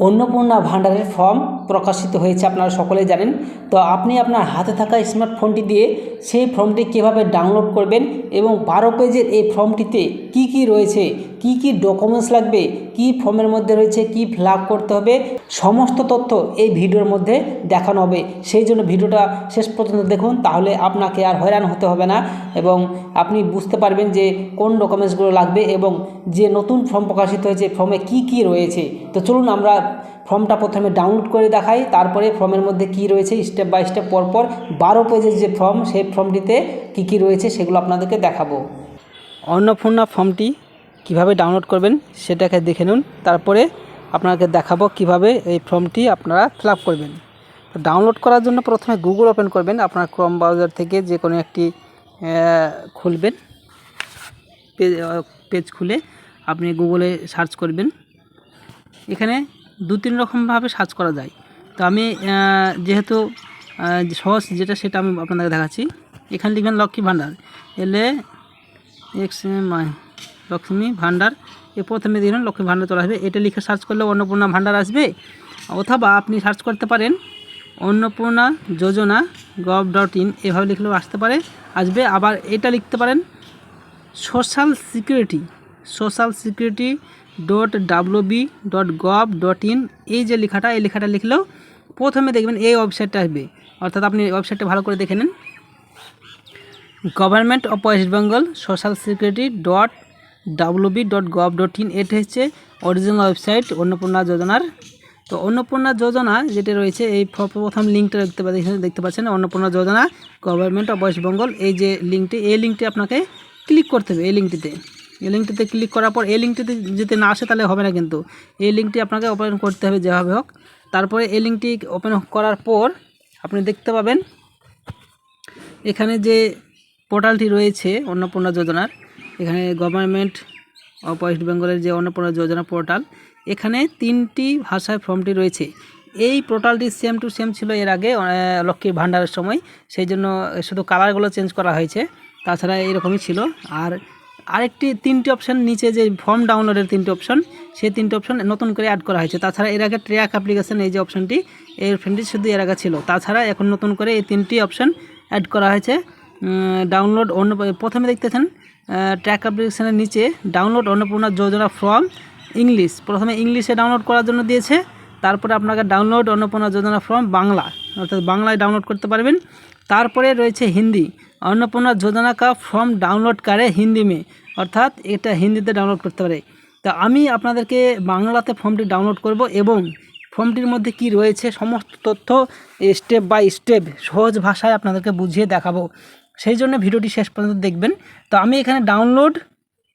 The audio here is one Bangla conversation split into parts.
অন্নপূর্ণা ভান্ডারের ফর্ম প্রকাশিত হয়েছে, আপনারা সকলেই জানেন। তো আপনি আপনার হাতে থাকা স্মার্টফোনটি দিয়ে সেই ফর্মটি কীভাবে ডাউনলোড করবেন এবং 12 পেজের এই ফর্মটিতে কি কি রয়েছে, কি কি ডকুমেন্টস লাগবে, কি ফর্মের মধ্যে রয়েছে, কি ফিল আপ করতে হবে, সমস্ত তথ্য এই ভিডিওর মধ্যে দেখানো হবে। সেই জন্য ভিডিওটা শেষ পর্যন্ত দেখুন, তাহলে আপনাকে আর হয়রান হতে হবে না এবং আপনি বুঝতে পারবেন যে কোন ডকুমেন্টসগুলো লাগবে এবং যে নতুন ফর্ম প্রকাশিত হয়েছে ফর্মে কি কি রয়েছে। তো চলুন আমরা ফর্মটা প্রথমে ডাউনলোড করে দেখাই, তারপরে ফর্মের মধ্যে কি রয়েছে স্টেপ বাই স্টেপ পরপর 12 পেজের যে ফর্ম সেই ফর্মটিতে কি কি রয়েছে সেগুলো আপনাদেরকে দেখাবো। অন্নপূর্ণা ফর্মটি কিভাবে ডাউনলোড করবেন সেটাকে দেখে নিন, তারপরে আপনাকে দেখাবো কিভাবে এই ফর্মটি আপনারা ফিল আপ করবেন। তো ডাউনলোড করার জন্য প্রথমে গুগল ওপেন করবেন, আপনার ক্রোম ব্রাউজার থেকে যে কোনো একটি খুলবেন, পেজ খুলে আপনি গুগলে সার্চ করবেন। এখানে 2-3 রকমভাবে সার্চ করা যায়। তো আমি যেহেতু সহজ যেটা সেটা আমি আপনাদেরকে দেখাচ্ছি। এখানে লিখবেন লক্ষ্মী ভাণ্ডার, লক্ষ্মী ভাণ্ডার, এ প্রথমে দেখবেন লক্ষ্মী ভাণ্ডার চলে আসবে। এটা লিখে সার্চ করলে অন্নপূর্ণা ভাণ্ডার আসবে, অথবা আপনি সার্চ করতে পারেন অন্নপূর্ণা যোজনা gov.in, এভাবে লিখলেও আসবে। আবার এটা লিখতে পারেন সোশ্যাল সিকিউরিটি .wb.gov.in, এই যে লেখাটা, এই লেখাটা লিখলেও প্রথমে দেখবেন এই ওয়েবসাইটটা আসবে। অর্থাৎ আপনি ওয়েবসাইটটা ভালো করে দেখে নিন, government of West Bengal social security .wb.gov.in, এটা হচ্ছে অরিজিনাল ওয়েবসাইট অন্নপূর্ণা যোজনার। তো অন্নপূর্ণা যোজনা যেটা রয়েছে এই প্রথম লিঙ্কটা দেখতে পাচ্ছেন, অন্নপূর্ণা যোজনা গভর্নমেন্ট অফ ওয়েস্ট বেঙ্গল, এই যে লিঙ্কটি, এই লিঙ্কটি আপনাকে ক্লিক করতে হবে। এই লিঙ্কটিতে ক্লিক করার পর এই লিঙ্কটিতে যদি না আসে তাহলে হবে না, কিন্তু এই লিঙ্কটি আপনাকে ওপেন করতে হবে যেভাবে হোক। তারপরে এই লিঙ্কটি ওপেন করার পর আপনি দেখতে পাবেন এখানে যে পোর্টালটি রয়েছে অন্নপূর্ণা যোজনার, এখানে গভর্নমেন্ট অফ ওয়েস্ট বেঙ্গলের যে অন্নপূর্ণা যোজনা পোর্টাল, এখানে 3টি ভাষায় ফর্মটি রয়েছে। এই পোর্টালটি সেম টু সেম ছিল এর আগে লক্ষ্মীর ভাণ্ডারের সময়, সেই জন্য শুধু কালারগুলো চেঞ্জ করা হয়েছে, তাছাড়া এরকমই ছিল। আর আরেকটি 3টি অপশান নিচে যে ফর্ম ডাউনলোডের 3টি অপশান, সেই 3টি অপশান নতুন করে অ্যাড করা হয়েছে। তাছাড়া এর আগে ট্র্যাক অ্যাপ্লিকেশন, এই যে অপশানটি, এই অপশানটি শুধু এর আগে ছিল। তাছাড়া এখন নতুন করে এই 3টি অপশান অ্যাড করা হয়েছে। ডাউনলোড প্রথমে দেখতেছেন ট্র্যাক অ্যাপ্লিকেশনের নিচে ডাউনলোড অন্নপূর্ণা যোজনা ফর্ম ইংলিশ, প্রথমে ইংলিশে ডাউনলোড করার জন্য দিয়েছে। তারপরে আপনাকে ডাউনলোড অন্নপূর্ণা যোজনা ফর্ম বাংলা, অর্থাৎ বাংলায় ডাউনলোড করতে পারবেন। তারপরে রয়েছে হিন্দি, অন্নপূর্ণা যোজনা কা ফর্ম ডাউনলোড করে হিন্দি মে, অর্থাৎ এটা হিন্দিতে ডাউনলোড করতে পারে। তো আমি আপনাদেরকে বাংলাতে ফর্মটি ডাউনলোড করব এবং ফর্মটির মধ্যে কি রয়েছে সমস্ত তথ্য স্টেপ বাই স্টেপ সহজ ভাষায় আপনাদেরকে বুঝিয়ে দেখাবো, সেই জন্য ভিডিওটি শেষ পর্যন্ত দেখবেন। তো আমি এখানে ডাউনলোড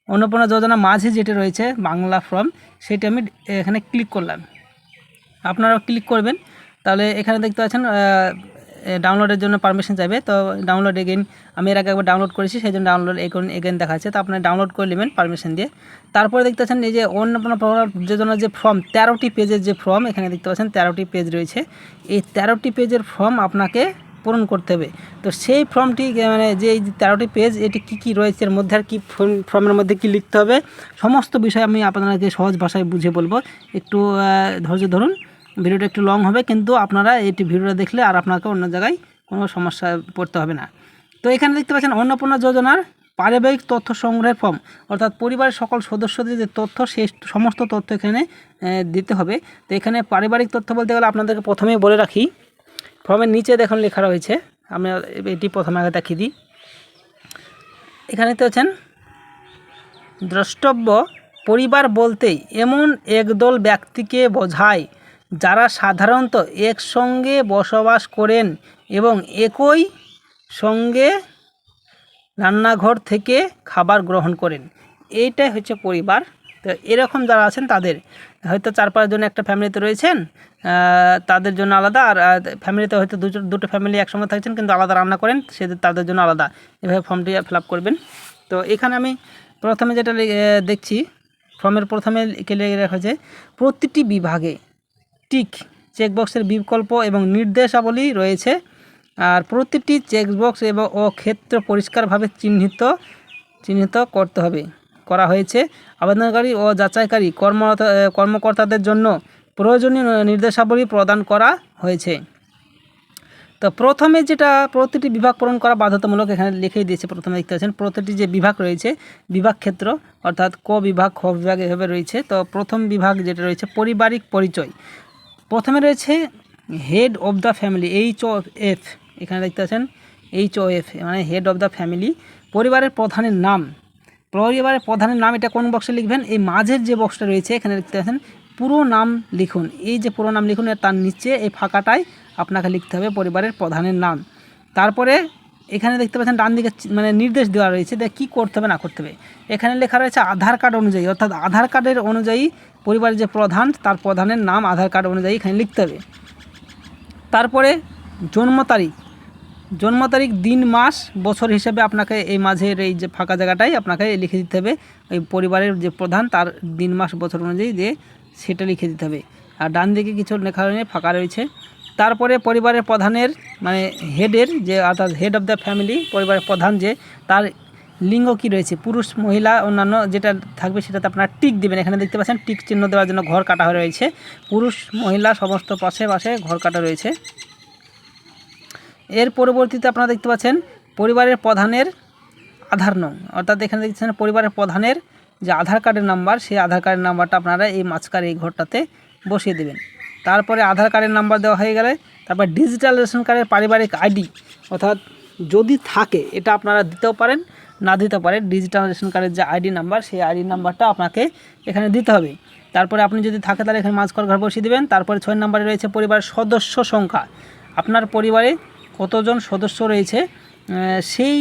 অন্নপূর্ণা যোজনা মাঝে যেটা রয়েছে বাংলা ফর্ম, সেটা আমি এখানে ক্লিক করলাম। আপনারাও ক্লিক করবেন, তাহলে এখানে দেখতে পাচ্ছেন ডাউনলোডের জন্য পারমিশন চাইবে। তো ডাউনলোড এগেইন, আমি এর আগে একবার ডাউনলোড করেছি সেই জন্য ডাউনলোড এগেইন দেখাচ্ছে। তো আপনারা ডাউনলোড করে নেবেন পারমিশন দিয়ে। তারপরে দেখতে পাচ্ছেন এই যে অন্নপূর্ণা যোজনার যে ফর্ম 13টি পেজের যে ফর্ম, এখানে দেখতে পাচ্ছেন 13টি পেজ রয়েছে। এই 13টি পেজের ফর্ম আপনাকে পূরণ করতে হবে। তো সেই ফর্মটি মানে যে এই 13টি পেজ, এটি কী রয়েছে এর মধ্যে, আর কি ফর্মের মধ্যে কি লিখতে হবে, সমস্ত বিষয় আমি আপনাদেরকে সহজ ভাষায় বুঝিয়ে বলবো। একটু ধৈর্য ধরুন, ভিডিওটা একটু লং হবে, কিন্তু আপনারা এটি ভিডিওটা দেখলে আর আপনাকে অন্য জায়গায় কোনো সমস্যায় পড়তে হবে না। তো এখানে দেখতে পাচ্ছেন অন্নপূর্ণা যোজনার পারিবারিক তথ্য সংগ্রহের ফর্ম, অর্থাৎ পরিবারের সকল সদস্যদের যে তথ্য, সেই সমস্ত তথ্য এখানে দিতে হবে। তো এখানে পারিবারিক তথ্য বলতে গেলে আপনাদেরকে প্রথমেই বলে রাখি, ফর্মের নিচে দেখুন লেখা রয়েছে, আমি এটি প্রথমে আগে দেখিয়ে দিই। এখানে দেখতে পাচ্ছেন দ্রষ্টব্য পরিবার বলতে এমন একদল ব্যক্তিকে বোঝায় যারা সাধারণত একসঙ্গে বসবাস করেন এবং একই সঙ্গে রান্নাঘর থেকে খাবার গ্রহণ করেন, এইটাই হচ্ছে পরিবার। তো এরকম যারা আছেন তাদের হয়তো 4-5 জন একটা ফ্যামিলিতে রয়েছেন, তাদের জন্য আলাদা, আর ফ্যামিলিতে হয়তো দুটো ফ্যামিলি একসঙ্গে থাকছেন কিন্তু আলাদা রান্না করেন, তাদের জন্য আলাদা, এভাবে ফর্মটি ফিল আপ করবেন। তো এখানে আমি প্রথমে যেটা দেখছি, ফর্মের প্রথমে লিখে রাখা হয়েছে প্রতিটি বিভাগে টিক চেকবক্সের বিকল্প এবং নির্দেশাবলী রয়েছে, আর প্রতিটি চেকবক্স ও ক্ষেত্র পরিষ্কারভাবে চিহ্নিত করা হয়েছে। আবেদনকারী ও যাচাইকারী কর্মকর্তাদের জন্য প্রয়োজনীয় নির্দেশাবলী প্রদান করা হয়েছে। তো প্রথমে যেটা প্রতিটি বিভাগ পূরণ করা বাধ্যতামূলক, এখানে লিখেই দিয়েছে। প্রথমে দেখতে পাচ্ছেন প্রতিটি যে বিভাগ রয়েছে, বিভাগ ক্ষেত্র অর্থাৎ ক বিভাগ, খ বিভাগ এভাবে রয়েছে। তো প্রথম বিভাগ যেটা রয়েছে পারিবারিক পরিচয়, প্রথমে রয়েছে head of the family, HOF, এখানে দেখতে পাচ্ছেন HOF মানে হেড অফ দ্য ফ্যামিলি। পরিবারের প্রধানের নাম, পরিবারের প্রধানের নাম এটা কোন বক্সে লিখবেন? এই মাঝের যে বক্সটা রয়েছে এখানে দেখতে পাচ্ছেন পুরো নাম লিখুন। এই যে পুরো নাম লিখুন, তার নিচে এই ফাঁকাটায় আপনাকে লিখতে হবে পরিবারের প্রধানের নাম। তারপরে এখানে দেখতে পাচ্ছেন ডান দিকে মানে নির্দেশ দেওয়া রয়েছে কী করতে হবে না করতে হবে। এখানে লেখা রয়েছে আধার কার্ড অনুযায়ী, অর্থাৎ আধার কার্ডের অনুযায়ী পরিবারের যে প্রধান তার প্রধানের নাম আধার কার্ড অনুযায়ী এখানে লিখতে হবে। তারপরে জন্ম তারিখ, দিন, মাস, বছর হিসেবে আপনাকে এই মাঝের এই যে ফাঁকা জায়গাটাই আপনাকে লিখে দিতে হবে। ওই পরিবারের যে প্রধান তার দিন, মাস, বছর অনুযায়ী দিয়ে সেটা লিখে দিতে হবে। আর ডান দিকে কিছু লেখা ফাঁকা রয়েছে। তারপরে পরিবারের প্রধানের মানে হেডের যে অর্থাৎ হেড অফ দ্য ফ্যামিলি, পরিবারের প্রধান যে তার লিঙ্গ কি রয়েছে, পুরুষ, মহিলা, অন্যান্য যেটা থাকবে সেটাতে আপনারা টিক দেবেন। এখানে দেখতে পাচ্ছেন টিক চিহ্ন দেওয়ার জন্য ঘর কাটা হয়ে রয়েছে। পুরুষ, মহিলা সমস্ত পাশে পাশে ঘর কাটা রয়েছে। এর পরবর্তীতে আপনারা দেখতে পাচ্ছেন পরিবারের প্রধানের আধার নং, অর্থাৎ এখানে দেখছেন পরিবারের প্রধানের যে আধার কার্ডের নাম্বার, সেই আধার কার্ডের নাম্বারটা আপনারা এই মাঝখানে এই ঘরটাতে বসিয়ে দেবেন। তারপরে আধার কার্ডের নাম্বার দেওয়া হয়ে গেলে তারপর ডিজিটাল রেশন কার্ডের পারিবারিক আইডি, অর্থাৎ যদি থাকে এটা আপনারা দিতেও পারেন না দিতে পারেন। ডিজিটাল রেশন কার্ডের যে আইডি নাম্বার, সেই আইডি নাম্বারটা আপনাকে এখানে দিতে হবে। তারপরে আপনি যদি থাকে তাহলে এখানে মাঝখানে ঘর বসিয়ে দেবেন। তারপরে 6 নম্বরে রয়েছে পরিবারের সদস্য সংখ্যা, আপনার পরিবারে কতজন সদস্য রয়েছে, সেই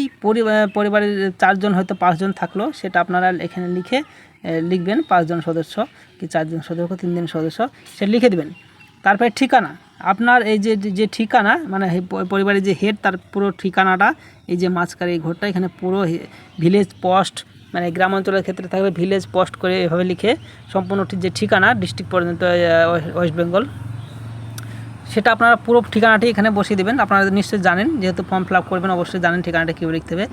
পরিবারের 4 জন হয়তো 5 জন থাকলো, সেটা আপনারা এখানে লিখবেন 5 জন সদস্য কি 4 জন সদস্য 3 জন সদস্য সেটা লিখে দেবেন। তারপরে ঠিকানা, আপনার এই যে ঠিকানা মানে পরিবারের যে হেড তার পুরো ঠিকানাটা এই যে মাঝখানে এই ঘরটা এখানে পুরো ভিলেজ পোস্ট মানে গ্রাম অঞ্চলের ক্ষেত্রে থাকবে ভিলেজ পোস্ট করে এভাবে লিখে সম্পূর্ণ যে ঠিকানা ডিস্ট্রিক্ট পর্যন্ত ওয়েস্ট বেঙ্গল, সেটা আপনারা পুরো ঠিকানাটি এখানে বসিয়ে দেবেন। আপনারা নিশ্চয়ই জানেন, যেহেতু ফর্ম ফিল আপ করবেন অবশ্যই জানেন ঠিকানাটা কীভাবে লিখতে হবে।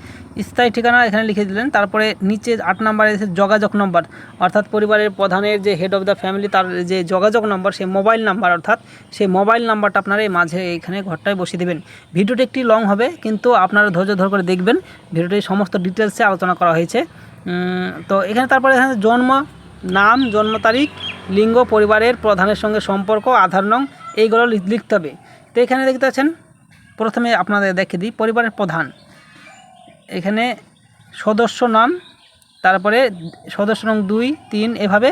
স্থায়ী ঠিকানা এখানে লিখে দিলেন। তারপরে নিচে 8 নম্বরে এসে যোগাযোগ নম্বর, অর্থাৎ পরিবারের প্রধানের যে হেড অফ দ্য ফ্যামিলি তার যে যোগাযোগ নম্বর, সেই মোবাইল নাম্বার, অর্থাৎ সেই মোবাইল নাম্বারটা আপনারা এই মাঝে এখানে ঘরটায় বসিয়ে দেবেন। ভিডিওটি একটি লং হবে, কিন্তু আপনারা ধৈর্য ধরে করে দেখবেন, ভিডিওটি সমস্ত ডিটেলসে আলোচনা করা হয়েছে। তো এখানে তারপরে এখানে জন্ম, নাম, জন্ম তারিখ, লিঙ্গ, পরিবারের প্রধানের সঙ্গে সম্পর্ক, আধার নং, এইগুলো লিখতে হবে। তো এখানে দেখতে পাচ্ছেন প্রথমে আপনাদের দেখে দিই পরিবারের প্রধান, এখানে সদস্য নাম, তারপরে সদস্য নং 2, 3 এভাবে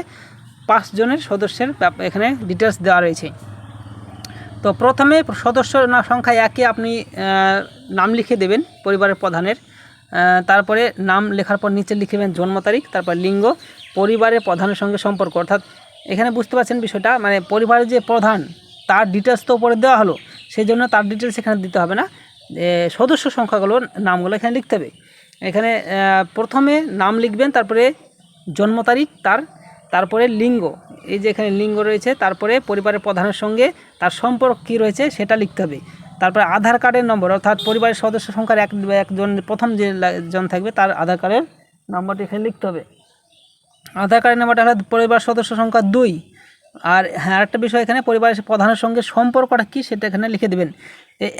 5 জনের সদস্যের এখানে ডিটেলস দেওয়া রয়েছে। তো প্রথমে সদস্য সংখ্যা 1-এ আপনি নাম লিখে দেবেন পরিবারের প্রধানের। তারপরে নাম লেখার পর নিচে লিখবেন জন্ম তারিখ, তারপর লিঙ্গ, পরিবারের প্রধানের সঙ্গে সম্পর্ক, অর্থাৎ এখানে বুঝতে পারছেন বিষয়টা, মানে পরিবারের যে প্রধান তার ডিটেলস তো উপরে দেওয়া হলো, সেই জন্য তার ডিটেলস এখানে দিতে হবে না, সদস্য সংখ্যাগুলো নামগুলো এখানে লিখতে হবে। এখানে প্রথমে নাম লিখবেন, তারপরে জন্ম তারিখ, তারপরে লিঙ্গ, এই যে এখানে লিঙ্গ রয়েছে, তারপরে পরিবারের প্রধানের সঙ্গে তার সম্পর্ক কী রয়েছে সেটা লিখতে হবে। তারপরে আধার কার্ডের নম্বর, অর্থাৎ পরিবারের সদস্য সংখ্যার একজন প্রথম যে জন থাকবে তার আধার কার্ডের নম্বরটি এখানে লিখতে হবে। আধার কার্ডের নাম্বারটা হলো পরিবার সদস্য সংখ্যা 2। আর হ্যাঁ, আরেকটা বিষয়, এখানে পরিবারের প্রধানের সঙ্গে সম্পর্কটা কী সেটা এখানে লিখে দেবেন।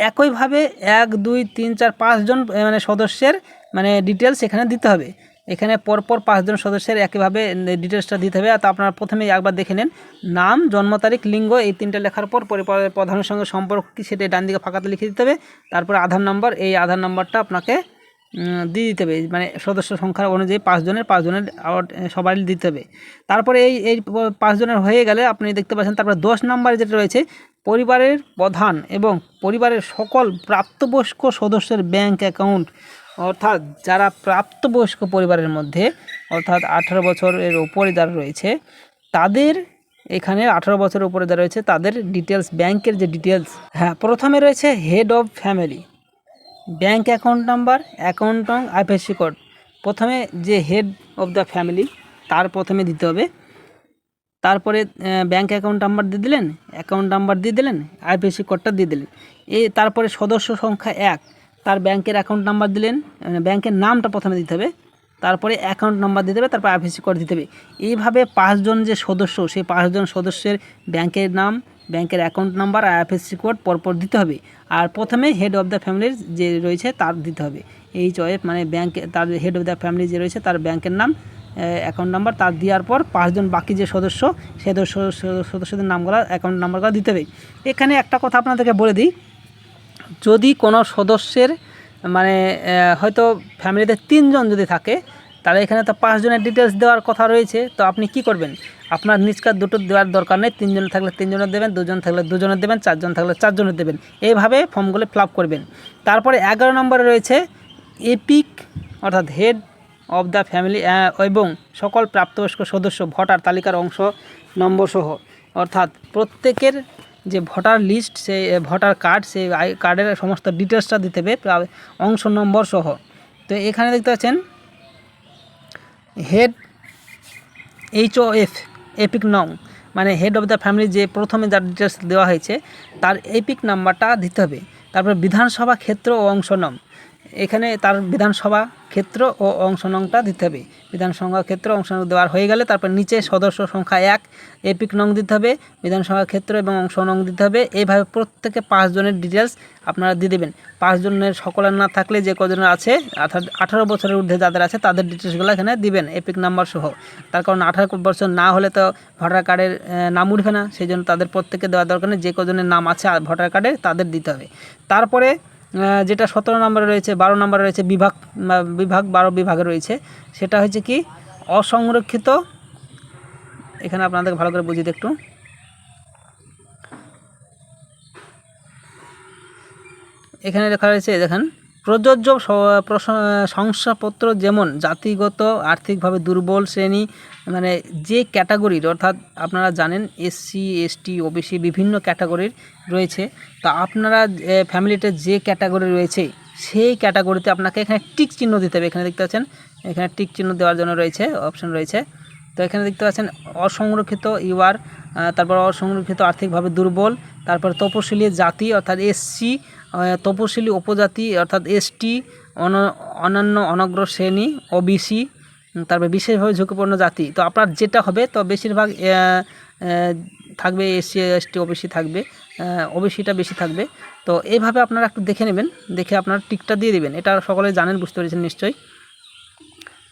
একইভাবে 1, 2, 3, 4, 5 জন মানে সদস্যের মানে ডিটেলস এখানে দিতে হবে। এখানে পরপর 5 জন সদস্যের একইভাবে ডিটেলসটা দিতে হবে। তো আপনারা প্রথমেই একবার দেখে নেন, নাম, জন্ম তারিখ, লিঙ্গ, এই 3টা লেখার পর পরিবারের প্রধানের সঙ্গে সম্পর্ক কী সেটা ডান দিকে ফাঁকাতে লিখে দিতে হবে। তারপর আধার নাম্বার, এই আধার নাম্বারটা আপনাকে দিয়ে দিতে হবে, মানে সদস্য সংখ্যা অনুযায়ী 5 জনের সবাই দিতে হবে। তারপরে এই 5 জনের হয়ে গেলে আপনি দেখতে পাচ্ছেন তারপরে 10 নম্বরে যেটা রয়েছে পরিবারের প্রধান এবং পরিবারের সকল প্রাপ্তবয়স্ক সদস্যের ব্যাংক অ্যাকাউন্ট, অর্থাৎ যারা প্রাপ্তবয়স্ক পরিবারের মধ্যে অর্থাৎ 18 বছরের উপরে যারা রয়েছে তাদের এখানে 18 বছরের উপরে যারা রয়েছে তাদের ডিটেলস, ব্যাংকের যে ডিটেলস, হ্যাঁ প্রথমে রয়েছে head of family, bank account number, account নং, আইএফএসসি কোড। প্রথমে যে হেড অফ দ্য ফ্যামিলি তার প্রথমে দিতে হবে, তারপরে ব্যাংক অ্যাকাউন্ট নাম্বার দিয়ে দিলেন, অ্যাকাউন্ট নাম্বার দিয়ে দিলেন, আইএফএসসি কোডটা দিয়ে দিলেন। তারপরে সদস্য সংখ্যা 1 তার ব্যাংকের অ্যাকাউন্ট নাম্বার দিলেন, ব্যাংকের নামটা প্রথমে দিতে হবে, তারপরে অ্যাকাউন্ট নাম্বার দিতে হবে, তারপর আইএফএসসি কোড দিতে হবে। এইভাবে 5 জন যে সদস্য, সেই 5 জন সদস্যের ব্যাংকের নাম, ব্যাংকের অ্যাকাউন্ট নাম্বার আর আইএফএসসি কোড পরপর দিতে হবে। আর প্রথমে হেড অফ দ্য ফ্যামিলির যে রয়েছে তার দিতে হবে। HOF মানে ব্যাংকে তার হেড অফ দ্য ফ্যামিলি যে রয়েছে তার ব্যাংকের নাম, অ্যাকাউন্ট নাম্বার তার দেওয়ার পর 5 জন বাকি যে সদস্য, সেই সদস্যদের নামগুলো, অ্যাকাউন্ট নাম্বারগুলো দিতে হবে। এখানে একটা কথা আপনাদেরকে বলে দিই, যদি কোনো সদস্যের মানে হয়তো ফ্যামিলিতে 3 জন যদি থাকে, তাহলে এখানে তো 5 জনের ডিটেলস দেওয়ার কথা রয়েছে। তো আপনি কি করবেন, আপনার নিষ্কার দুটো দেওয়ার দরকার নেই, 3 জন থাকলে 3 জনের দেবেন, 2 জন থাকলে 2 জনের দেবেন, 4 জন থাকলে 4 জনের দেবেন। এইভাবে ফর্মগুলো ফিল আপ করবেন। তারপরে 11 নম্বরে রয়েছে এপিক অর্থাৎ হেড অফ দ্য ফ্যামিলি এবং সকল প্রাপ্তবয়স্ক সদস্য ভোটার তালিকার অংশ নম্বর সহ, অর্থাৎ প্রত্যেকের যে ভোটার লিস্ট, সেই ভোটার কার্ড, সেই কার্ডের সমস্ত ডিটেলসটা দিতে হবে অংশ নম্বর সহ। তো এখানে দেখতে পাচ্ছেন হেড HOF এপিক নং মানে হেড অফ দ্য ফ্যামিলি, যে প্রথমে যার ডিটেলস দেওয়া হয়েছে তার এপিক নাম্বারটা দিতে হবে। তারপর বিধানসভা ক্ষেত্র ও অংশ নং, এখানে তার বিধানসভা ক্ষেত্র ও অংশ নংটা দিতে হবে। বিধানসভা ক্ষেত্র অংশ নং দেওয়ার হয়ে গেলে তারপর নিচে সদস্য সংখ্যা 1 এপিক নং দিতে হবে, বিধানসভা ক্ষেত্র এবং অংশ নং দিতে হবে। এইভাবে প্রত্যেকে 5 জনের ডিটেলস আপনারা দিয়ে দেবেন। 5 জনের সকলের না থাকলে যে কজনের আছে, অর্থাৎ 18 বছরের ঊর্ধ্বে যাদের আছে তাদের ডিটেলসগুলো এখানে দিবেন এপিক নাম্বার সহ। তার কারণ 18 বছর না হলে তো ভোটার কার্ডের নাম উঠবে না, সেই জন্য তাদের প্রত্যেকে দেওয়ার দরকার নেই, যে কজনের নাম আছে ভোটার কার্ডে তাদের দিতে হবে। তারপরে যেটা 17 নম্বরে রয়েছে, 12 নম্বরে রয়েছে বিভাগ 12 বিভাগে রয়েছে, সেটা হচ্ছে কি অসংরক্ষিত। এখানে আপনাদের ভালো করে বুঝিয়ে একটু, এখানে লেখা রয়েছে দেখেন, প্রযোজ্য শংসাপত্র যেমন জাতিগত আর্থিকভাবে দুর্বল শ্রেণী, মানে যে ক্যাটাগরির, অর্থাৎ আপনারা জানেন SC ST OBC বিভিন্ন ক্যাটাগরির রয়েছে। তো আপনারা ফ্যামিলিতে যে ক্যাটাগরি রয়েছে সেই ক্যাটাগরিতে আপনাকে এখানে টিক চিহ্ন দিতে হবে। এখানে দেখতে পাচ্ছেন, এখানে টিক চিহ্ন দেওয়ার জন্য রয়েছে অপশন রয়েছে। তো এখানে দেখতে পাচ্ছেন অসংরক্ষিত UR, তারপর অসংরক্ষিত আর্থিকভাবে দুর্বল, তারপর তপশিলি জাতি অর্থাৎ SC, তপশিলি উপজাতি অর্থাৎ ST, অন্যান্য অনগ্র শ্রেণী OBC, তারপর বিশেষভাবে ঝুঁকিপূর্ণ জাতি। তো আপনার যেটা হবে, তো বেশিরভাগ থাকবে SC ST OBC থাকবে, OBCটা বেশি থাকবে। তো এইভাবে আপনারা একটু দেখে নেবেন, দেখে আপনারা টিকটা দিয়ে দেবেন। এটা সকলে জানেন, বুঝতে পেরেছেন নিশ্চয়ই।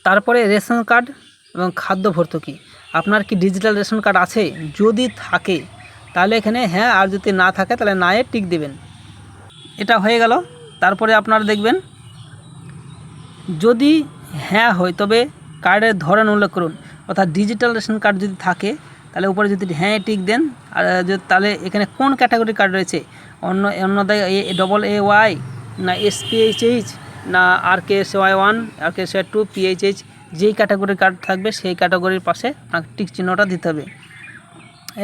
তারপরে রেশন কার্ড এবং খাদ্য ভর্তুকি, আপনার কি ডিজিটাল রেশন কার্ড আছে? যদি থাকে তাহলে এখানে হ্যাঁ, আর যদি না থাকে তাহলে না এ টিক দেবেন। এটা হয়ে গেল। তারপরে আপনারা দেখবেন, যদি হ্যাঁ হয় তবে কার্ডের ধরন উল্লেখ করুন, অর্থাৎ ডিজিটাল রেশন কার্ড যদি থাকে তাহলে উপরে যদি হ্যাঁ টিক দেন, আর যদি তাহলে এখানে কোন ক্যাটাগরি কার্ড রয়েছে, অন্যদায় AAY না SPHH না RKSY1 RKSY2 PHH, যেই ক্যাটাগরির কার্ড থাকবে সেই ক্যাটাগরির পাশে আপনাকে টিক চিহ্নটা দিতে হবে।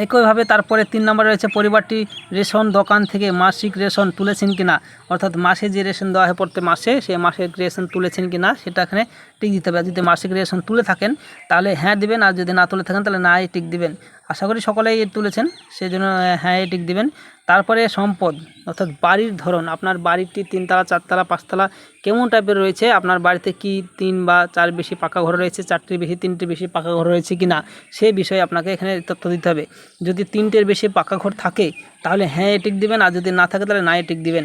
একইভাবে তারপরে 3 নম্বরে রয়েছে পরিবারটি রেশন দোকান থেকে মাসিক রেশন তুলেছেন কিনা, অর্থাৎ মাসে যে রেশন দেওয়া হয় প্রত্যেক মাসে, সেই মাসিক রেশন তুলেছেন কিনা সেটা এখানে টিক দিতে হবে। যদি মাসিক রেশন তুলে থাকেন তাহলে হ্যাঁ দিবেন, আর যদি না তুলে থাকেন তাহলে না টিক দিবেন। আশা করি সকলেই তুলেছেন, সেই জন্য হ্যাঁ টিক দিবেন। তারপরে সম্পদ অর্থাৎ বাড়ির ধরন, আপনার বাড়িটি 3 তলা 4 তলা 5 তলা কেমন টাইপের রয়েছে, আপনার বাড়িতে কি 3 বা 4 বেশি পাকা ঘর রয়েছে, 4টির বেশি 3টির বেশি পাকা ঘর রয়েছে কিনা, সেই বিষয়ে আপনাকে এখানে তথ্য দিতে হবে। যদি 3টের বেশি পাকা ঘর থাকে তাহলে হ্যাঁ টিক দিবেন, আর যদি না থাকে তাহলে না টিক দিবেন।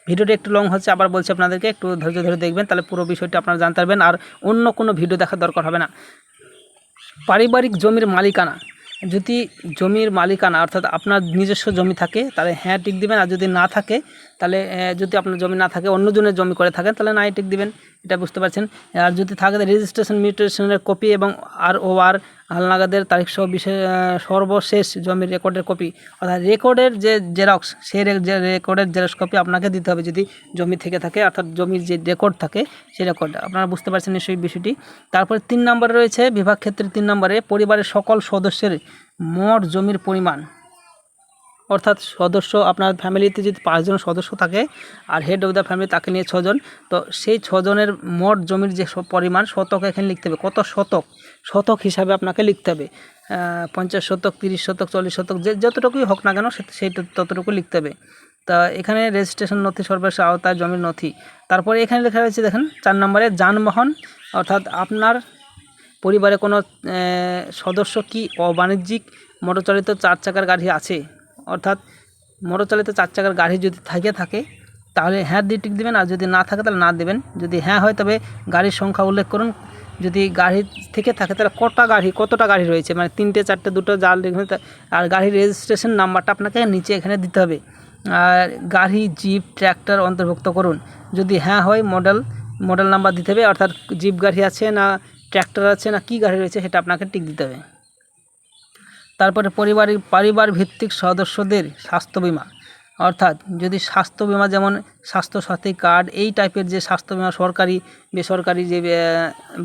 ভিডিওটি একটু লং হচ্ছে, আবার বলছি আপনাদেরকে একটু ধৈর্য ধরে দেখবেন, তাহলে পুরো বিষয়টি আপনারা জানতে পারবেন, আর অন্য কোনো ভিডিও দেখার দরকার হবে না। পারিবারিক জমির মালিকানা, যদি জমির মালিকানা অর্থাৎ আপনার নিজস্ব জমি থাকে তাহলে হ্যাঁ টিক দিবেন, আর যদি না থাকে তাহলে যদি আপনার জমি না থাকে অন্যজনের জমি করে থাকেন তাহলে নাই টিক দিবেন। এটা বুঝতে পারছেন। আর যদি থাকে রেজিস্ট্রেশন মিউটেশনের কপি এবং ROR হালনাগাদের তারিখ সহ সর্বশেষ জমির রেকর্ডের কপি, অর্থাৎ রেকর্ডের যে জেরক্স, সেই রেকর্ডের জেরক্স কপি আপনাকে দিতে হবে যদি জমি থেকে থাকে, অর্থাৎ জমির যে রেকর্ড থাকে সেই রেকর্ড। আপনারা বুঝতে পারছেন নিশ্চয়ই বিষয়টি। তারপরে 3 নম্বরে রয়েছে বিভাগ ক্ষেত্রে 3 নম্বরে পরিবারের সকল সদস্যের মোট জমির পরিমাণ, অর্থাৎ সদস্য আপনার ফ্যামিলিতে যদি 5 জন সদস্য থাকে আর হেড অফ দ্য ফ্যামিলি তাকে নিয়ে 6 জন, তো সেই 6 জনের মোট জমির যে পরিমাণ শতক এখানে লিখতে হবে। কত শতক, শতক হিসাবে আপনাকে লিখতে হবে। 50 শতক 30 শতক 40 শতক যতটুকুই হোক না কেন সেই ততটুকু লিখতে হবে। তা এখানে রেজিস্ট্রেশন নথি সর্বশেষ আওতায় জমির নথি। তারপরে এখানে লেখা রয়েছে দেখেন 4 নম্বরে যানবাহন অর্থাৎ আপনার পরিবারে কোনো সদস্য কি অবাণিজ্যিক মোটরচালিত 4 চাকার গাড়ি আছে, অর্থাৎ মোটরচালিত 4 চাকার গাড়ি যদি থাকে তাহলে হ্যাঁ দিয়ে টিক দেবেন, আর যদি না থাকে তাহলে না দেবেন। যদি হ্যাঁ হয় তবে গাড়ির সংখ্যা উল্লেখ করুন। যদি গাড়ি থেকে থাকে তাহলে কতটা গাড়ি রয়েছে, মানে 3টে 4টে 2টো জাল, আর গাড়ির রেজিস্ট্রেশন নাম্বারটা আপনাকে নিচে এখানে দিতে হবে। আর গাড়ি জিপ ট্র্যাক্টর অন্তর্ভুক্ত করুন। যদি হ্যাঁ হয় মডেল নাম্বার দিতে হবে, অর্থাৎ জিপ গাড়ি আছে না ট্র্যাক্টর আছে না কি গাড়ি রয়েছে সেটা আপনাকে টিক দিতে হবে। তারপরে পরিবার ভিত্তিক সদস্যদের স্বাস্থ্য বিমা, অর্থাৎ যদি স্বাস্থ্য বিমা যেমন স্বাস্থ্যসাথী কার্ড এই টাইপের যে স্বাস্থ্য বিমা সরকারি বেসরকারি যে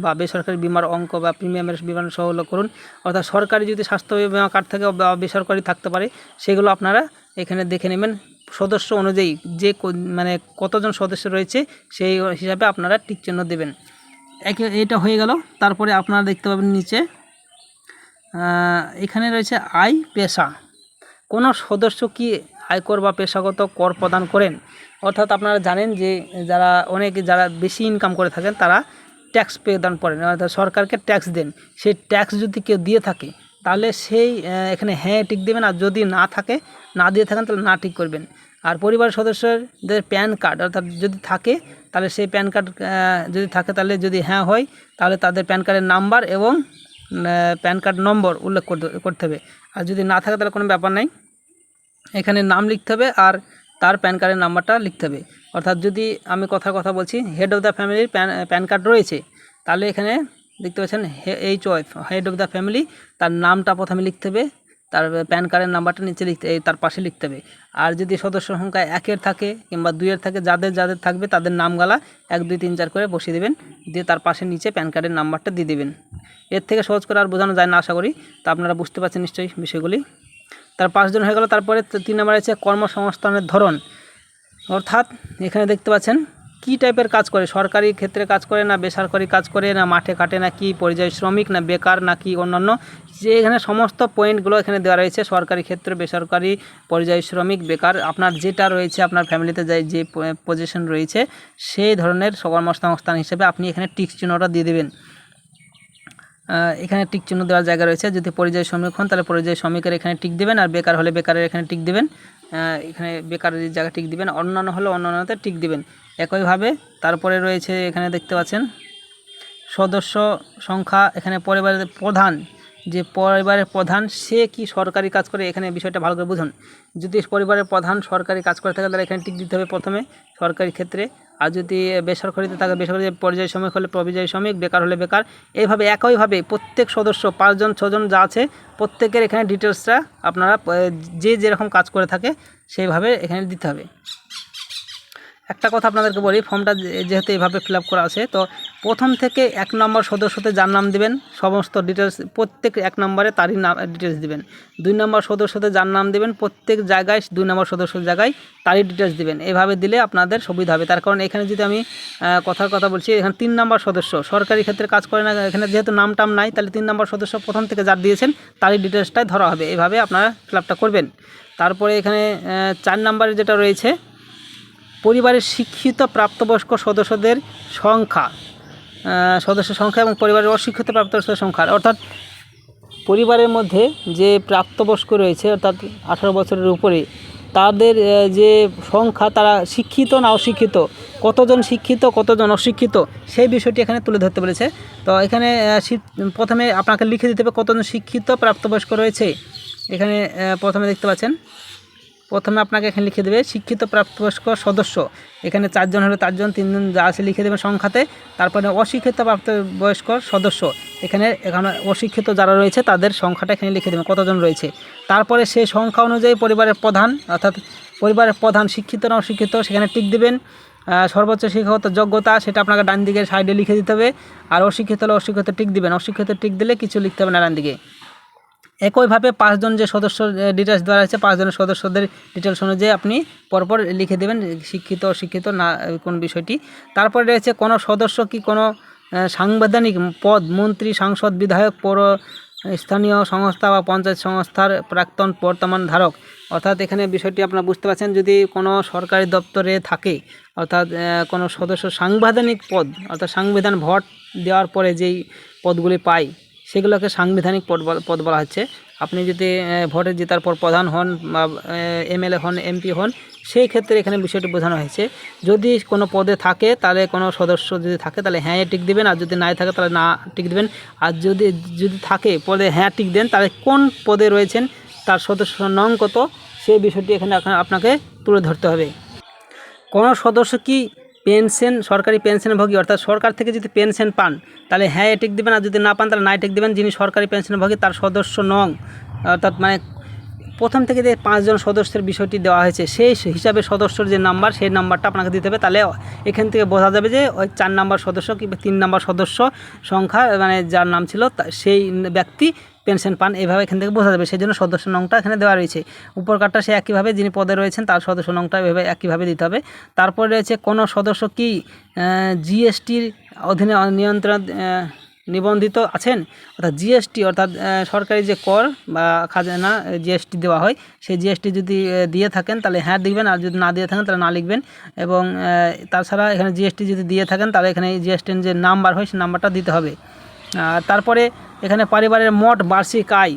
বা বেসরকারি বিমার অঙ্ক বা প্রিমিয়ামের বিমার সহ করুন। অর্থাৎ সরকারি যদি স্বাস্থ্য বিমা কার্ড থাকে বা বেসরকারি থাকতে পারে, সেগুলো আপনারা এখানে দেখে নেবেন। সদস্য অনুযায়ী যে মানে কতজন সদস্য রয়েছে সেই হিসাবে আপনারা টিক চিহ্ন দেবেন। এটা হয়ে গেল। তারপরে আপনারা দেখতে পাবেন নিচে এখানে রয়েছে আয় পেশা। কোনো সদস্য কি আয়কর বা পেশাগত কর প্রদান করেন, অর্থাৎ আপনারা জানেন যে যারা বেশি ইনকাম করে থাকেন তারা ট্যাক্স প্রদান করেন, অর্থাৎ সরকারকে ট্যাক্স দেন। সেই ট্যাক্স যদি কেউ দিয়ে থাকে তাহলে সেই এখানে হ্যাঁ টিক দেবেন, আর যদি না দিয়ে থাকেন তাহলে না টিক করবেন। আর পরিবারের সদস্যদের প্যান কার্ড অর্থাৎ যদি থাকে তাহলে সেই প্যান কার্ড যদি থাকে তাহলে যদি হ্যাঁ হয় তাহলে তাদের প্যান কার্ডের নাম্বার এবং প্যান কার্ড নম্বর উল্লেখ করতে হবে। আর যদি না থাকে তাহলে কোনো ব্যাপার নাই, এখানে নাম লিখতে হবে আর তার প্যান কার্ডের নাম্বারটা লিখতে হবে। অর্থাৎ যদি আমি কথা বলছি হেড অফ দ্য ফ্যামিলির প্যান কার্ড রয়েছে, তাহলে এখানে দেখতে পাচ্ছেন হেড অফ দ্য ফ্যামিলি, তার নামটা প্রথমে লিখতে হবে, তার প্যান কার্ডের নাম্বারটা নিচে তার পাশে লিখতে হবে। আর যদি সদস্য সংখ্যা 1-এর থাকে কিংবা 2-এর থাকে, যাদের থাকবে তাদের নামগালা 1 2 3 4 করে বসিয়ে দেবেন, দিয়ে তার পাশে নিচে প্যান কার্ডের নাম্বারটা দিয়ে দেবেন। এর থেকে সহজ করে আর বোঝানো যায় না আশা করি। তা আপনারা বুঝতে পারছেন নিশ্চয়ই বিষয়গুলি। তার 5 জন হয়ে গেল। তারপরে 3 নম্বরে আছে কর্মসংস্থানের ধরন, অর্থাৎ এখানে দেখতে পাচ্ছেন কি টাইপের কাজ করে, সরকারি ক্ষেত্রে কাজ করে না বেসরকারি কাজ করে না মাঠে কাটে না কি পরিযায়ী শ্রমিক না বেকার না কি অন্যান্য, যে এখানে সমস্ত পয়েন্টগুলো এখানে দেওয়া রয়েছে। সরকারি ক্ষেত্রে বেসরকারি পরিযায়ী শ্রমিক বেকার, আপনার যেটা রয়েছে আপনার ফ্যামিলিতে যে পজিশন রয়েছে সেই ধরনের কর্মসংস্থান হিসেবে আপনি এখানে টিক চিহ্নটা দিয়ে দেবেন। এখানে টিক চিহ্ন দেওয়ার জায়গা রয়েছে। যদি পরিযায়ী শ্রমিক হন তাহলে পরিযায়ী শ্রমিকের এখানে টিক দেবেন, আর বেকার হলে বেকারের এখানে টিক দেবেন, এখানে বেকারের জায়গা টিক দিবেন, অন্যান্য হলে অন্যান্যতে টিক দিবেন একইভাবে। তারপরে রয়েছে এখানে দেখতে পাচ্ছেন সদস্য সংখ্যা, এখানে পরিবারের প্রধান সে কি সরকারি কাজ করে, এখানে বিষয়টা ভালো করে বুঝুন। যদি পরিবারের প্রধান সরকারি কাজ করে থাকে তাহলে এখানে টিক দিতে হবে প্রথমে সরকারি ক্ষেত্রে, আর যদি বেসরকারিতে থাকে বেসরকারি, পরিযায়ী শ্রমিক হলে পরিযায়ী শ্রমিক, বেকার হলে বেকার। এইভাবে একইভাবে প্রত্যেক সদস্য 5 জন 6 জন যা আছে প্রত্যেকের এখানে ডিটেলসটা আপনারা যে যেরকম কাজ করে থাকে সেইভাবে এখানে দিতে হবে। একটা কথা আপনাদেরকে বলি, ফর্মটা যেহেতু এইভাবে ফিল আপ করা আছে, তো প্রথম থেকে 1 নম্বর সদস্যতে যার নাম দেবেন সমস্ত ডিটেলস প্রত্যেক 1 নম্বরে তারই নাম ডিটেলস দেবেন। 2 নম্বর সদস্যতে যার নাম দেবেন প্রত্যেক জায়গায় 2 নম্বর সদস্যের জায়গায় তারই ডিটেলস দেবেন। এইভাবে দিলে আপনাদের সুবিধা হবে। তার কারণ এখানে যদি আমি কথা বলছি, এখানে 3 নম্বর সদস্য সরকারি ক্ষেত্রে কাজ করে না, এখানে যেহেতু নাম নাই তাহলে 3 নম্বর সদস্য প্রথম থেকে যার দিয়েছেন তারই ডিটেলসটাই ধরা হবে। এইভাবে আপনারা ফিল আপটা করবেন। তারপরে এখানে 4 নম্বরে যেটা রয়েছে পরিবারের শিক্ষিত প্রাপ্তবয়স্ক সদস্যদের সংখ্যা এবং পরিবারের অশিক্ষিত প্রাপ্তবয়স্ক সংখ্যা, অর্থাৎ পরিবারের মধ্যে যে প্রাপ্তবয়স্ক রয়েছে অর্থাৎ 18 বছরের উপরে তাদের যে সংখ্যা, তারা শিক্ষিত না অশিক্ষিত, কতজন শিক্ষিত কতজন অশিক্ষিত সেই বিষয়টি এখানে তুলে ধরতে বলেছে। তো এখানে প্রথমে আপনাকে লিখে দিতে হবে কতজন শিক্ষিত প্রাপ্তবয়স্ক রয়েছে। এখানে প্রথমে দেখতে পাচ্ছেন, প্রথমে আপনাকে এখানে লিখে দেবে শিক্ষিত প্রাপ্তবয়স্ক সদস্য, এখানে 4 জন হলে 4 জন, 3 জন যা আছে লিখে দেবেন সংখ্যাতে। তারপরে অশিক্ষিত প্রাপ্তবয়স্ক সদস্য, এখানে অশিক্ষিত যারা রয়েছে তাদের সংখ্যাটা এখানে লিখে দেবেন কতজন রয়েছে। তারপরে সেই সংখ্যা অনুযায়ী পরিবারের প্রধান, অর্থাৎ পরিবারের প্রধান শিক্ষিত না অশিক্ষিত সেখানে টিক দেবেন। সর্বোচ্চ শিক্ষাগত যোগ্যতা সেটা আপনাকে ডান দিকের সাইডে লিখে দিতে হবে। আর অশিক্ষিত হলে অশিক্ষিত টিক দিবেন, অশিক্ষিত টিক দিলে কিছু লিখতে হবে না ডান দিকে। একইভাবে 5 জন যে সদস্য ডিটেলস দেওয়া আছে 5 জনের সদস্যদের ডিটেলস অনুযায়ী আপনি পরপর লিখে দেবেন শিক্ষিত অশিক্ষিত না কোন বিষয়টি। তারপরে রয়েছে কোনো সদস্য কি কোনো সাংবিধানিক পদ, মন্ত্রী, সাংসদ, বিধায়ক, পৌর স্থানীয় সংস্থা বা পঞ্চায়েত সংস্থার প্রাক্তন বর্তমান ধারক, অর্থাৎ এখানে বিষয়টি আপনারা বুঝতে পারছেন। যদি কোনো সরকারি দপ্তরে থাকে অর্থাৎ কোনো সদস্য সাংবিধানিক পদ অর্থাৎ সংবিধান ভোট দেওয়ার পরে যেই পদগুলি পায় সেগুলোকে সাংবিধানিক পদ বলা হচ্ছে। আপনি যদি ভোটে জেতার পর প্রধান হন বা এমএলএ হন, এমপি হন, সেই ক্ষেত্রে এখানে বিষয়টি বোঝানো হয়েছে। যদি কোনো পদে থাকে তাহলে কোনো সদস্য যদি থাকে তাহলে হ্যাঁ টিক দিবেন, আর যদি নাই থাকে তাহলে না টিক দিবেন। আর যদি থাকে পদে হ্যাঁ টিক দেন, তাহলে কোন পদে রয়েছেন তার সদস্য নং কত সেই বিষয়টি এখানে আপনাকে তুলে ধরতে হবে। কোনো সদস্য কি পেনশন সরকারি পেনশনভোগী অর্থাৎ সরকার থেকে যদি পেনশন পান তাহলে হ্যাঁ টিক দেবেন, আর যদি না পান তাহলে নাই টিক দেবেন। যিনি সরকারি পেনশনভোগী তার সদস্য নং অর্থাৎ মানে প্রথম থেকে যে 5 জন সদস্যের বিষয়টি দেওয়া হয়েছে সেই হিসাবে সদস্যর যে নাম্বার সেই নাম্বারটা আপনাকে দিতে হবে। তাহলে এখান থেকে বোঝা যাবে যে ওই 4 নাম্বার সদস্য কিংবা 3 নাম্বার সদস্য সংখ্যা মানে যার নাম ছিল সেই ব্যক্তি পেনশন পান, এভাবে এখান থেকে বোঝা যাবে। সেই জন্য সদস্য নংটা এখানে দেওয়া রয়েছে। উপর কার্ডটা সে একইভাবে যিনি পদে রয়েছেন তার সদস্য নংটা এভাবে একইভাবে দিতে হবে। তারপরে রয়েছে কোনো সদস্য কি জিএসটির অধীনে নিবন্ধিত আছেন, অর্থাৎ জিএসটি অর্থাৎ সরকারি যে কর বা খাজনা জিএসটি দেওয়া হয় সেই জিএসটি যদি দিয়ে থাকেন তাহলে হ্যাঁ লিখবেন, আর যদি না দিয়ে থাকেন তাহলে না লিখবেন। এবং তাছাড়া এখানে জিএসটি যদি দিয়ে থাকেন তাহলে এখানে জিএসটির যে নাম্বার হয় সেই নাম্বারটা দিতে হবে। তারপরে এখানে পরিবারের মোট বার্ষিক আয়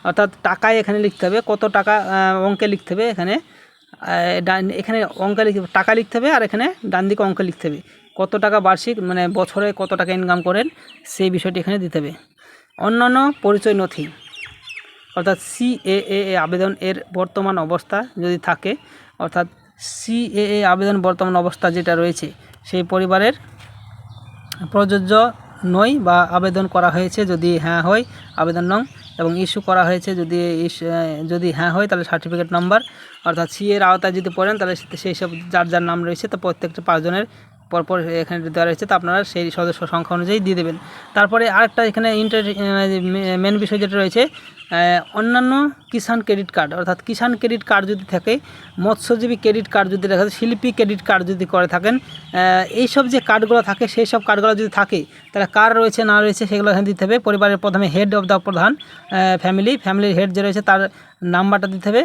অর্থাৎ টাকায় এখানে লিখতে হবে, কত টাকা অঙ্কে লিখতে হবে। এখানে অঙ্কে টাকা লিখতে হবে, আর এখানে ডান দিকে অঙ্কে লিখতে হবে কত টাকা বার্ষিক মানে বছরে কত টাকা ইনকাম করেন সেই বিষয়টি এখানে দিতে হবে। অন্যান্য পরিচয় নথি অর্থাৎ সিএএ আবেদন এর বর্তমান অবস্থা যদি থাকে, অর্থাৎ সিএএ আবেদন বর্তমান অবস্থা যেটা রয়েছে সেই পরিবারের প্রযোজ্য নয় বা আবেদন করা হয়েছে যদি হ্যাঁ হয় আবেদন নং, এবং ইস্যু করা হয়েছে যদি হ্যাঁ হয় তাহলে সার্টিফিকেট নাম্বার। অর্থাৎ সি এর আওতায় যদি পড়েন তাহলে সেই সব যার নাম রয়েছে তো প্রত্যেকটা 5 জনের পরপর এখানে দেওয়া রয়েছে, তো আপনারা সেই সদস্য সংখ্যা অনুযায়ী দিয়ে দেবেন। তারপরে আরেকটা এখানে মেন বিষয় যেটা রয়েছে অন্যান্য কিষাণ ক্রেডিট কার্ড অর্থাৎ কিষাণ ক্রেডিট কার্ড যদি থাকে, মৎস্যজীবী ক্রেডিট কার্ড যদি দেখা যায়, শিল্পী ক্রেডিট কার্ড যদি করে থাকেন, এইসব যে কার্ডগুলো থাকে সেই সব কার্ডগুলো যদি থাকে তাহলে কার রয়েছে না রয়েছে সেগুলো এখানে দিতে হবে। পরিবারের প্রথমে হেড অফ দ্য প্রধান ফ্যামিলির হেড যে রয়েছে তার নাম্বারটা দিতে হবে,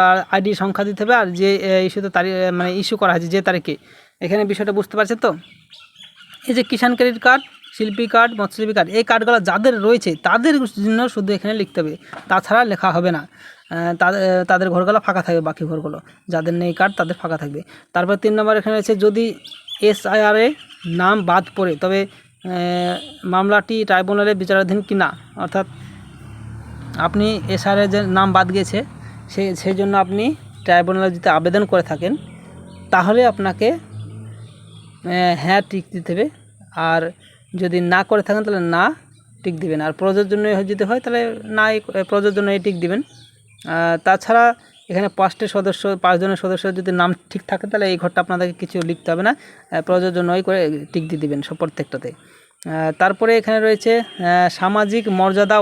আর আইডি সংখ্যা দিতে হবে, আর যে ইস্যুতে তারিখ মানে ইস্যু করা হয়েছে যে তারিখে। এখানে বিষয়টা বুঝতে পারছেন তো? এই যে কিষাণ ক্রেডিট কার্ড, শিল্পী কার্ড, মৎস্যজীবী কার্ড এই কার্ডগুলো যাদের রয়েছে তাদের জন্য শুধু এখানে লিখতে হবে, তাছাড়া লেখা হবে না। তাদের ঘরগুলো ফাঁকা থাকবে, বাকি ঘরগুলো যাদের নেই কার্ড তাদের ফাঁকা থাকবে। তারপর 3 নম্বর এখানে রয়েছে যদি এসআইআরে নাম বাদ পড়ে তবে মামলাটি ট্রাইব্যুনালে বিচারাধীন কি না, অর্থাৎ আপনি এসআইআরে যে নাম বাদ গিয়েছে সেই জন্য আপনি ট্রাইব্যুনালে যদি আবেদন করে থাকেন তাহলে আপনাকে হ্যাঁ টিক দিতে হবে, আর যদি না করে থাকেন তাহলে না টিক দিবেন, আর প্রযোজ্য যদি হয় তাহলে না প্রযোজ্য নয় টিক দিবেন। তাছাড়া এখানে 5 জনের সদস্য যদি নাম ঠিক থাকে তাহলে এই ঘরটা আপনাদেরকে কিছু লিখতে হবে না, প্রযোজ্য নয় করে টিক দিয়ে দিবেন সব প্রত্যেকটাতে। তারপরে এখানে রয়েছে সামাজিক মর্যাদা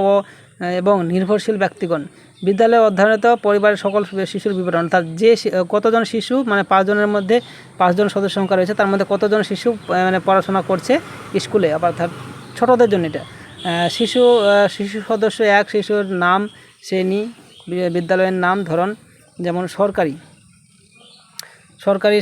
এবং নির্ভরশীল ব্যক্তিগণ বিদ্যালয়ে অধ্যয়নরত পরিবারের সকল শিশুর বিবরণ, অর্থাৎ যে কতজন শিশু মানে 5 জনের মধ্যে 5 জন সদস্য সংখ্যা রয়েছে তার মধ্যে কতজন শিশু মানে পড়াশোনা করছে স্কুলে, আবার ছোটদের জন্য এটা শিশু সদস্য 1 শিশুর নাম, শ্রেণী, বিদ্যালয়ের নাম, ধরন, যেমন সরকারি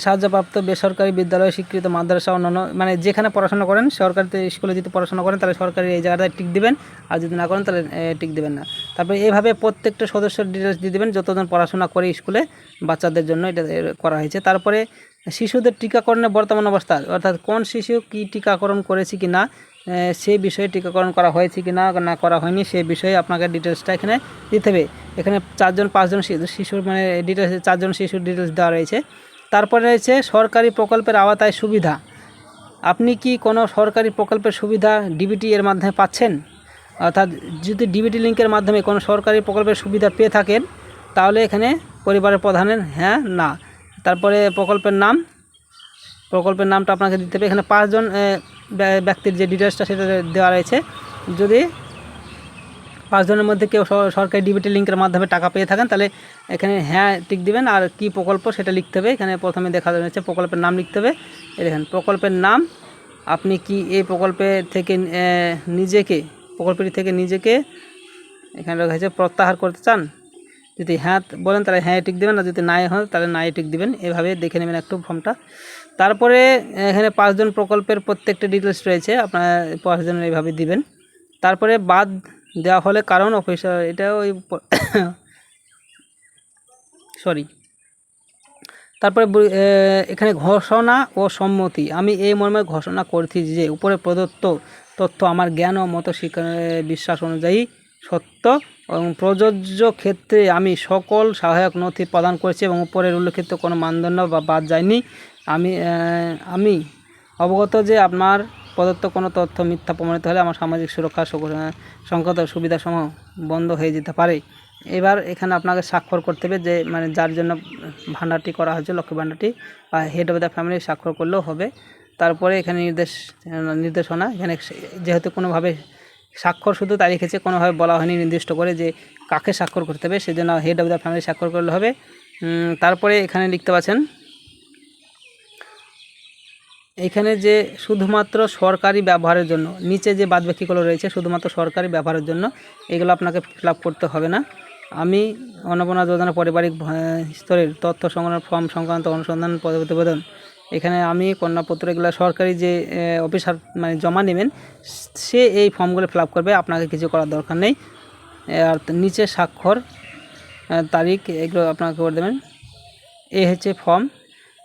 সাহায্যপ্রাপ্ত বেসরকারি বিদ্যালয়, স্বীকৃত মাদ্রাসা, অন্যান্য মানে যেখানে পড়াশোনা করেন সরকারি স্কুলে যদি পড়াশোনা করেন তাহলে সরকারি এই জায়গাটায় টিক দিবেন, আর যদি না করেন তাহলে টিক দিবেন না। তারপরে এইভাবে প্রত্যেকটা সদস্যের ডিটেলস দিয়ে দেবেন যতজন পড়াশোনা করে স্কুলে বাচ্চাদের জন্য এটা করা হয়েছে। তারপরে শিশুদের টিকাকরণের বর্তমান অবস্থা অর্থাৎ কোন শিশু কি টিকাকরণ করেছে কি না, সেই বিষয়ে টিকাকরণ করা হয়েছে কি না করা হয়নি সেই বিষয়ে আপনাকে ডিটেলসটা এখানে দিতে হবে। এখানে 5 জন শিশুর মানে ডিটেলস 4 জন শিশুর ডিটেলস দেওয়া রয়েছে। তারপরে রয়েছে সরকারি প্রকল্পের আওতায় সুবিধা, আপনি কি কোনো সরকারি প্রকল্পের সুবিধা ডিবিটি এর মাধ্যমে পাচ্ছেন, অর্থাৎ যদি ডিবিটি লিঙ্কের মাধ্যমে কোনো সরকারি প্রকল্পের সুবিধা পেয়ে থাকেন তাহলে এখানে পরিবারের প্রধানের হ্যাঁ না। তারপরে প্রকল্পের নামটা আপনাকে দিতে হবে। এখানে 5 জন ব্যক্তির যে ডিটেলসটা সেটা দেওয়া রয়েছে, যদি 5 জনের মধ্যে কেউ সরকারি ডিবিটি লিঙ্কের মাধ্যমে টাকা পেয়ে থাকেন তাহলে এখানে হ্যাঁ টিক দিবেন, আর কি প্রকল্প সেটা লিখতে হবে। এখানে প্রথমে দেখা যাচ্ছে প্রকল্পের নাম লিখতে হবে। দেখেন প্রকল্পের নাম, আপনি কি এই প্রকল্পটি থেকে নিজেকে এখানে লেখা আছে প্রত্যাহার করতে চান, যদি হ্যাঁ বলেন তাহলে হ্যাঁ টিক দেবেন, আর যদি নাই হয় তাহলে নাই টিক দেবেন। এভাবে দেখে নেবেন একটু ফর্মটা। তারপরে এখানে 5 জন প্রকল্পের প্রত্যেকটা ডিটেলস রয়েছে, আপনারা 5 জনের এইভাবে দিবেন। তারপরে বাদ দেওয়া হলে কারণ অফিসার, এটা ওই সরি। তারপরে এখানে ঘোষণা ও সম্মতি, আমি এই মর্মে ঘোষণা করছি যে উপরে প্রদত্ত তথ্য আমার জ্ঞান ও মত বিশ্বাস অনুযায়ী সত্য এবং প্রযোজ্য ক্ষেত্রে আমি সকল সহায়ক নথি প্রদান করেছি এবং উপরের উল্লেখিত কোনো মানদণ্ড বা বাদ যায়নি। আমি অবগত যে আপনার প্রদত্ত কোনো তথ্য মিথ্যা প্রমাণিত হলে আমার সামাজিক সুরক্ষা সংক্রান্ত সুবিধাসমূহ বন্ধ হয়ে যেতে পারে। এবার এখানে আপনাকে স্বাক্ষর করতে হবে, যে মানে যার জন্য ভাণ্ডারটি করা হয়েছে, লক্ষ্মী ভাণ্ডারটি, বা হেড অফ দ্য ফ্যামিলি স্বাক্ষর করলেও হবে। তারপরে এখানে নির্দেশনা, এখানে যেহেতু কোনোভাবে স্বাক্ষর শুধু তাই লিখেছে, কোনোভাবে বলা হয়নি নির্দিষ্ট করে যে কাকে স্বাক্ষর করতে হবে, সেজন্য হেড অফ দ্য ফ্যামিলি স্বাক্ষর করলে হবে। তারপরে এখানে লিখতে পাচ্ছেন এখানে যে শুধুমাত্র সরকারি ব্যবহারের জন্য, নিচে যে বাদবাকিগুলো রয়েছে শুধুমাত্র সরকারি ব্যবহারের জন্য, এগুলো আপনাকে ফিল আপ করতে হবে না। আমি অন্নপূর্ণা যোজনা পারিবারিক স্তরের তথ্য সংগ্রহ ফর্ম সংক্রান্ত অনুসন্ধান প্রতিবেদন, এখানে আমি কন্যাপত্র এগুলো সরকারি যে অফিসার মানে জমা নেবেন সে এই ফর্মগুলো ফিল আপ করবে, আপনাকে কিছু করার দরকার নেই। আর নিচে স্বাক্ষর তারিখ এগুলো আপনাকে করে দেবেন। এই হচ্ছে ফর্ম।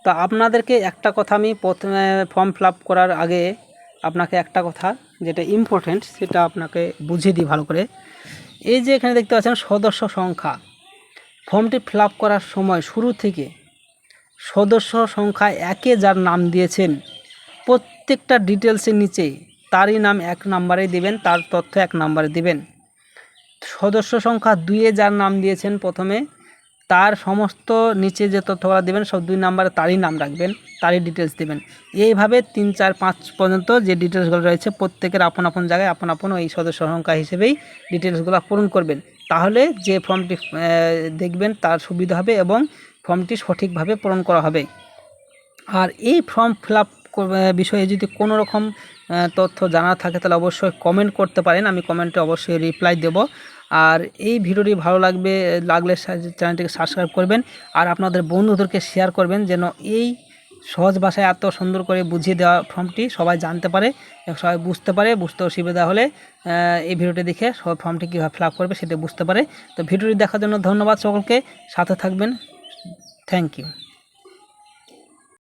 তো আপনাদেরকে একটা কথা আমি প্রথমে ফর্ম ফিল আপ করার আগে আপনাকে একটা কথা যেটা ইম্পর্টেন্ট সেটা আপনাকে বুঝিয়ে দিই ভালো করে। এই যে এখানে দেখতে পাচ্ছেন সদস্য সংখ্যা, ফর্মটি ফিল আপ করার সময় শুরু থেকে সদস্য সংখ্যা একে যার নাম দিয়েছেন প্রত্যেকটা ডিটেলসের নিচে তারই নাম 1 নম্বরে দিবেন, তার তথ্য 1 নম্বরে দিবেন। সদস্য সংখ্যা 2-এ যার নাম দিয়েছেন প্রথমে, তার সমস্ত নিচে যে তথ্যগুলো দেবেন সব 2 নম্বরে তারই নাম রাখবেন, তারই ডিটেলস দেবেন। এইভাবে 3, 4, 5 পর্যন্ত যে ডিটেলসগুলো রয়েছে প্রত্যেকের আপন আপন জায়গায় আপন আপন ওই সদস্য সংখ্যা হিসেবেই ডিটেলসগুলো পূরণ করবেন। তাহলে যে ফর্মটি দেখবেন তার সুবিধা হবে এবং ফর্মটি সঠিকভাবে পূরণ করা হবে। আর এই ফর্ম ফিল আপ বিষয়ে যদি কোনো রকম তথ্য জানা থাকে তাহলে অবশ্যই কমেন্ট করতে পারেন, আমি কমেন্টে অবশ্যই রিপ্লাই দেব। আর এই ভিডিওটি ভালো লাগলে চ্যানেলটিকে সাবস্ক্রাইব করবেন আর আপনাদের বন্ধুদেরকে শেয়ার করবেন, যেন এই সহজ ভাষায় এত সুন্দর করে বুঝিয়ে দেওয়া ফর্মটি সবাই জানতে পারে, সবাই বুঝতে পারে। বুঝতে অসুবিধা হলে এই ভিডিওটি দেখে সব ফর্মটি কীভাবে ফিল আপ করবে সেটা বুঝতে পারে। তো ভিডিওটি দেখার জন্য ধন্যবাদ সকলকে, সাথে থাকবেন। Thank you.